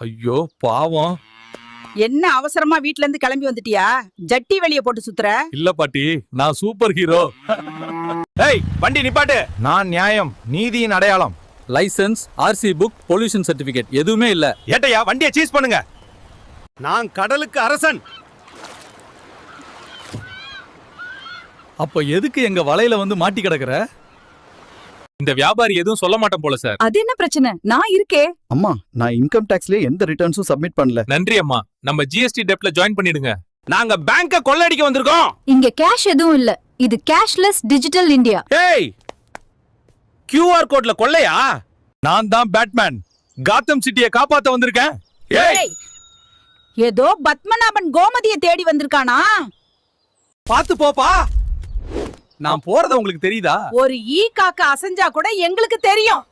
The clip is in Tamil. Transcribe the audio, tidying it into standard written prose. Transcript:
ஐயோ பாவம். என்ன அவசரமா வீட்ல இருந்து கிளம்பி வந்துட்டியா? ஜட்டி வெளிய போட்டு சுத்துற? இல்ல பாட்டி, நான் சூப்பர் ஹீரோ. ஏய் வண்டி நிப்பாட்டு. நான் நியாயம், நீதியின் அடையாளம். License, RC book, pollution certificate எதுவுமே இல்ல. ஏட்டையா வண்டியை சீஸ் பண்ணுங்க. நான் கடலுக்கு அரசன். அப்ப எதுக்கு எங்க வலையில வந்து மாட்டி கிடக்குற? இந்த வியாபாரி எதுவும் சொல்ல மாட்டேன் போல சார். அது என்ன பிரச்சனை? நான் இருக்கே. அம்மா, நான் இன்கம் டாக்ஸ்ல எந்த ரிட்டர்ன்ஸும் சப்மிட் பண்ணல. நன்றி அம்மா. நம்ம ஜிஎஸ்டி டெப்ட்ல ஜாயின் பண்ணிடுங்க. நாங்க பேங்க கொள்ளடிக்க வந்திருக்கோம். இங்க கேஷ் எதுவும் இல்ல. இது கேஷ்லெஸ் டிஜிட்டல் இந்தியா. ஏய், QR கோட்ல கொள்ளையா? நான் தான் பேட்மேன், காத்தம் சிட்டியை காப்பாத்த வந்திருக்கேன். ஏய், ஏதோ பத்மநாபன் கோமதியை தேடி வந்திருக்கானா? பாத்து போப்பா. நான் போறது உங்களுக்கு தெரியுதா? ஒரு ஈ காக்க அசைஞ்சா கூட எங்களுக்கு தெரியும்.